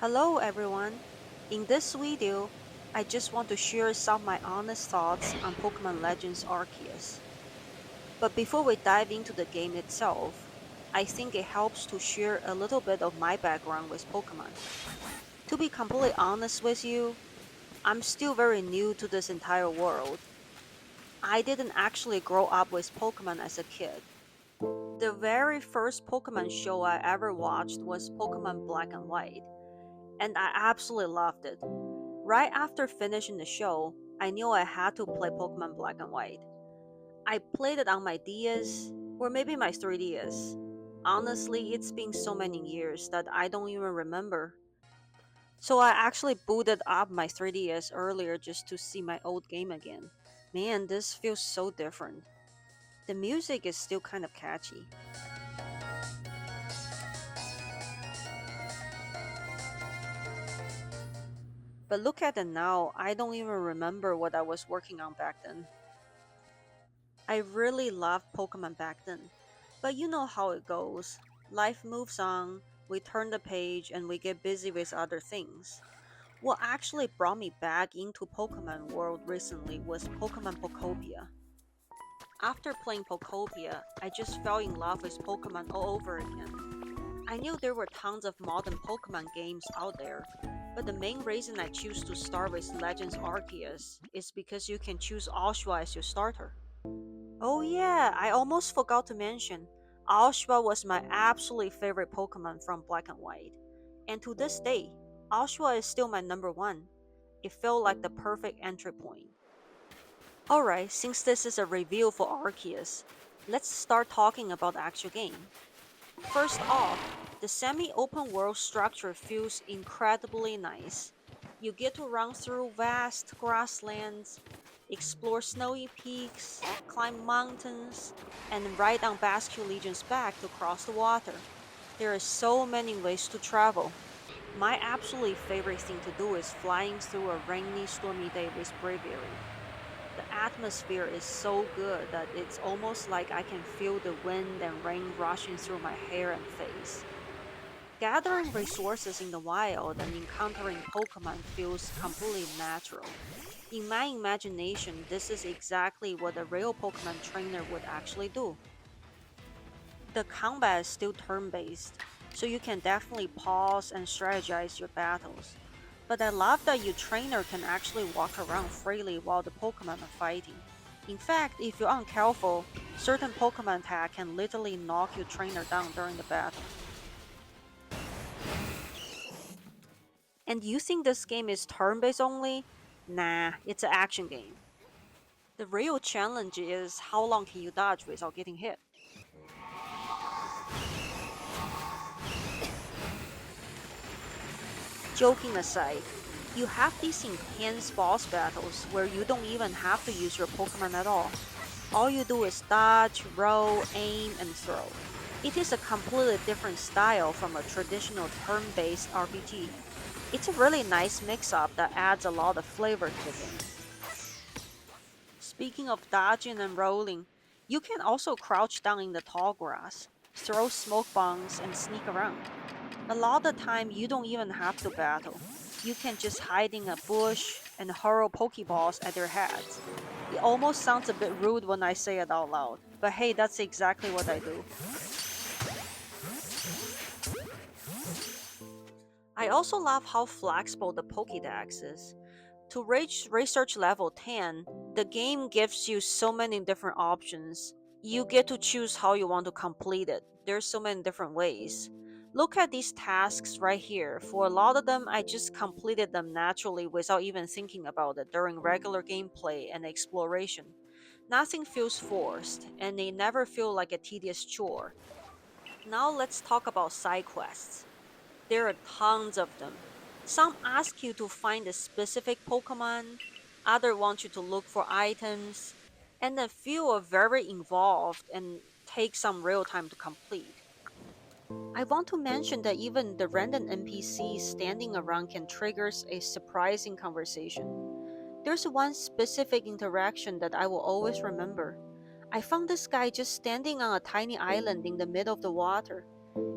Hello everyone. In this video, I just want to share some of my honest thoughts on Pokémon Legends Arceus. But before we dive into the game itself, I think it helps to share a little bit of my background with Pokémon. To be completely honest with you, I'm still very new to this entire world. I didn't actually grow up with Pokémon as a kid. The very first Pokémon show I ever watched was Pokémon Black and White, and I absolutely loved it. Right after finishing the show, I knew I had to play Pokemon Black and White. I played it on my DS, or maybe my 3DS. Honestly, it's been so many years that I don't even remember. So I actually booted up my 3DS earlier just to see my old game again. Man, this feels so different. The music is still kind of catchy. But look at it now, I don't even remember what I was working on back then. I really loved Pokemon back then. But you know how it goes. Life moves on, we turn the page, and we get busy with other things. What actually brought me back into Pokemon world recently was Pokemon Pokopia. After playing Pokopia, I just fell in love with Pokemon all over again. I knew there were tons of modern Pokemon games out there, but the main reason I choose to start with Legends Arceus is because you can choose Oshawott as your starter. Oh yeah, I almost forgot to mention, Oshawott was my absolutely favorite Pokemon from Black and White. And to this day, Oshawott is still my number one. It felt like the perfect entry point. Alright, since this is a review for Arceus, let's start talking about the actual game. First off, the semi-open world structure feels incredibly nice. You get to run through vast grasslands, explore snowy peaks, climb mountains, and ride on Basque Legion's back to cross the water. There are so many ways to travel. My absolutely favorite thing to do is flying through a rainy, stormy day with Braviary. The atmosphere is so good that it's almost like I can feel the wind and rain rushing through my hair and face. Gathering resources in the wild and encountering Pokemon feels completely natural. In my imagination, this is exactly what a real Pokemon trainer would actually do. The combat is still turn based, so you can definitely pause and strategize your battles. But I love that your trainer can actually walk around freely while the Pokemon are fighting. In fact, if you're uncareful, certain Pokemon attack can literally knock your trainer down during the battle. And you think this game is turn based only? Nah, it's an action game. The real challenge is how long can you dodge without getting hit? Joking aside, you have these intense boss battles where you don't even have to use your Pokemon at all. All you do is dodge, roll, aim, and throw. It is a completely different style from a traditional turn based RPG. It's a really nice mix up that adds a lot of flavor to the game. Speaking of dodging and rolling, you can also crouch down in the tall grass, throw smoke bombs, and sneak around. A lot of the time, you don't even have to battle. You can just hide in a bush and hurl Pokeballs at their heads. It almost sounds a bit rude when I say it out loud, but hey, that's exactly what I do. I also love how flexible the Pokédex is. To reach research level 10, the game gives you so many different options. You get to choose how you want to complete it. There's so many different ways. Look at these tasks right here. For a lot of them, I just completed them naturally without even thinking about it during regular gameplay and exploration. Nothing feels forced, and they never feel like a tedious chore. Now let's talk about side quests. There are tons of them. Some ask you to find a specific Pokemon, others want you to look for items, and a few are very involved and take some real time to complete. I want to mention that even the random NPCs standing around can trigger a surprising conversation. There's one specific interaction that I will always remember. I found this guy just standing on a tiny island in the middle of the water.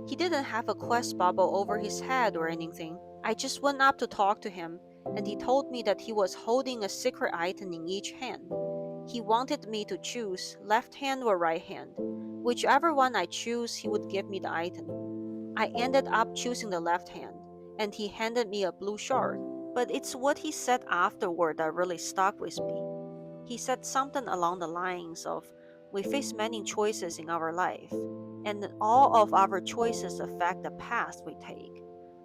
He didn't have a quest bubble over his head or anything. I just went up to talk to him, and he told me that he was holding a secret item in each hand. He wanted me to choose left hand or right hand. Whichever one I choose, he would give me the item. I ended up choosing the left hand, and he handed me a blue shard. But it's what he said afterward that really stuck with me. He said something along the lines of, "We face many choices in our life, and all of our choices affect the path we take.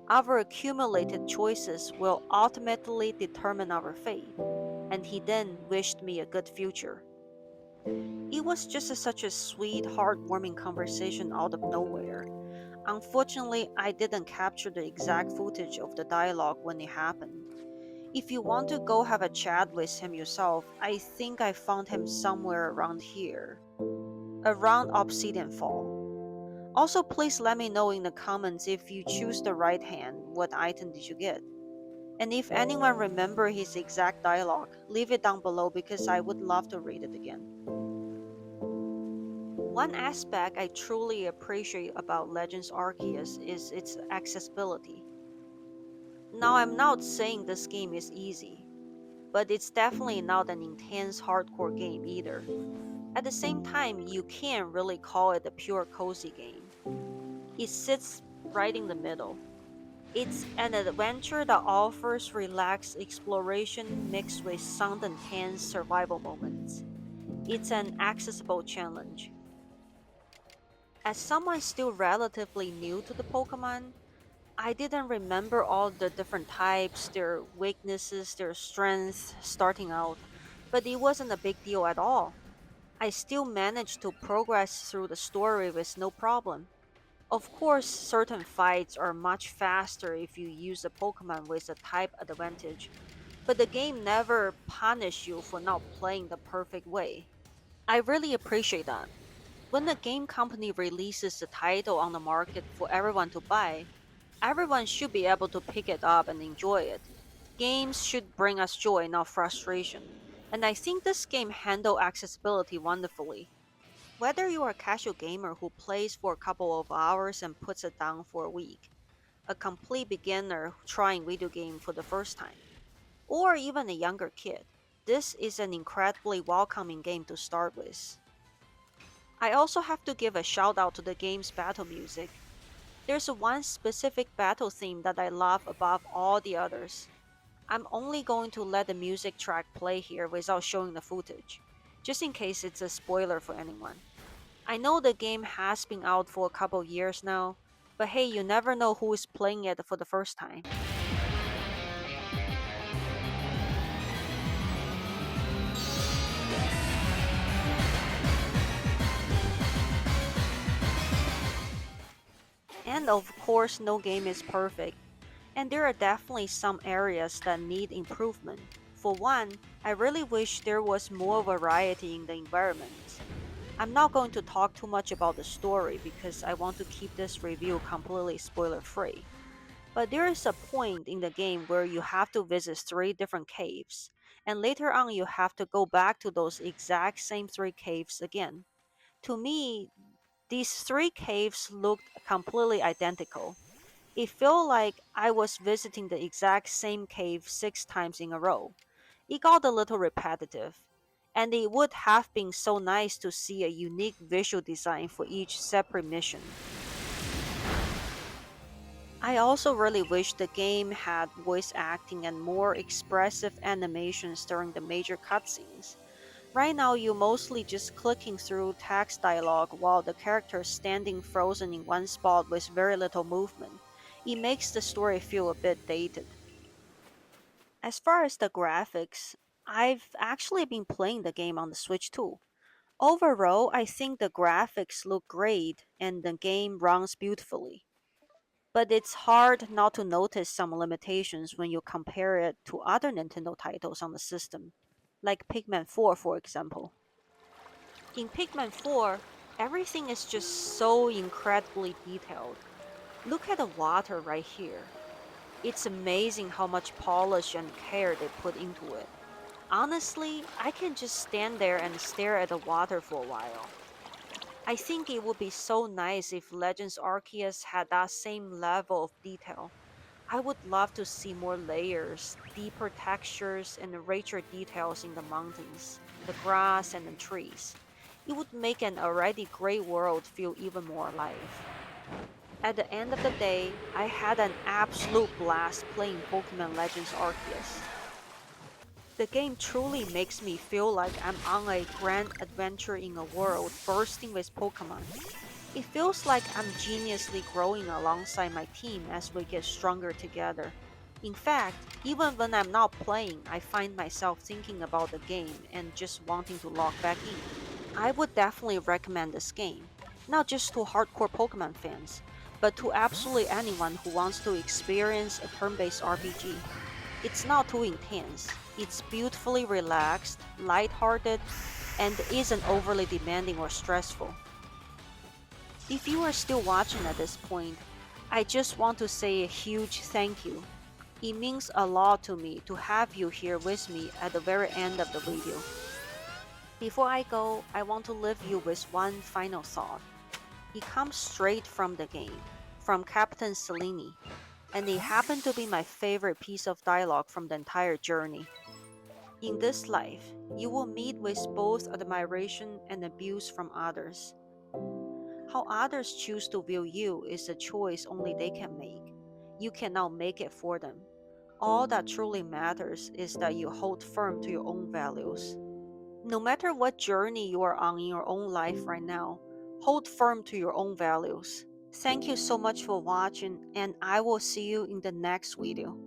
Our accumulated choices will ultimately determine our fate." And he then wished me a good future. It was just such a sweet, heartwarming conversation out of nowhere. Unfortunately, I didn't capture the exact footage of the dialogue when it happened. If you want to go have a chat with him yourself, I think I found him somewhere around here, around Obsidian Fall. Also, please let me know in the comments if you choose the right hand, what item did you get? And if anyone remember his exact dialogue, leave it down below because I would love to read it again. One aspect I truly appreciate about Legends Arceus is its accessibility. Now, I'm not saying this game is easy, but it's definitely not an intense hardcore game either. At the same time, you can't really call it a pure cozy game. It sits right in the middle. It's an adventure that offers relaxed exploration mixed with some intense survival moments. It's an accessible challenge. As someone still relatively new to the Pokemon, I didn't remember all the different types, their weaknesses, their strengths starting out, but it wasn't a big deal at all. I still managed to progress through the story with no problem. Of course, certain fights are much faster if you use a Pokemon with a type advantage, but the game never punishes you for not playing the perfect way. I really appreciate that. When a game company releases the title on the market for everyone to buy, everyone should be able to pick it up and enjoy it. Games should bring us joy, not frustration. And I think this game handled accessibility wonderfully. Whether you are a casual gamer who plays for a couple of hours and puts it down for a week, a complete beginner trying video game for the first time, or even a younger kid, this is an incredibly welcoming game to start with. I also have to give a shout out to the game's battle music. There's one specific battle theme that I love above all the others. I'm only going to let the music track play here without showing the footage, just in case it's a spoiler for anyone. I know the game has been out for a couple years now, but hey, you never know who is playing it for the first time. And of course, no game is perfect, and there are definitely some areas that need improvement. For one, I really wish there was more variety in the environments. I'm not going to talk too much about the story because I want to keep this review completely spoiler free. But there is a point in the game where you have to visit three different caves, and later on you have to go back to those exact same three caves again. To me, these three caves looked completely identical. It felt like I was visiting the exact same cave 6 times in a row. It got a little repetitive, and it would have been so nice to see a unique visual design for each separate mission. I also really wish the game had voice acting and more expressive animations during the major cutscenes. Right now, you're mostly just clicking through text dialogue while the character is standing frozen in one spot with very little movement. It makes the story feel a bit dated. As far as the graphics, I've actually been playing the game on the Switch too. Overall, I think the graphics look great and the game runs beautifully. But it's hard not to notice some limitations when you compare it to other Nintendo titles on the system, like Pikmin 4, for example. In Pikmin 4, everything is just so incredibly detailed. Look at the water right here. It's amazing how much polish and care they put into it. Honestly, I can just stand there and stare at the water for a while. I think it would be so nice if Legends Arceus had that same level of detail. I would love to see more layers, deeper textures, and richer details in the mountains, the grass, and the trees. It would make an already great world feel even more alive. At the end of the day, I had an absolute blast playing Pokemon Legends Arceus. The game truly makes me feel like I'm on a grand adventure in a world bursting with Pokemon. It feels like I'm geniusly growing alongside my team as we get stronger together. In fact, even when I'm not playing, I find myself thinking about the game and just wanting to log back in. I would definitely recommend this game, not just to hardcore Pokemon fans, but to absolutely anyone who wants to experience a turn based RPG. It's not too intense, it's beautifully relaxed, lighthearted, and isn't overly demanding or stressful. If you are still watching at this point, I just want to say a huge thank you. It means a lot to me to have you here with me at the very end of the video. Before I go, I want to leave you with one final thought. It comes straight from the game, from Captain Cyllene, and it happened to be my favorite piece of dialogue from the entire journey. In this life, you will meet with both admiration and abuse from others. How others choose to view you is a choice only they can make. You cannot make it for them. All that truly matters is that you hold firm to your own values. No matter what journey you are on in your own life right now, hold firm to your own values. Thank you so much for watching, and I will see you in the next video.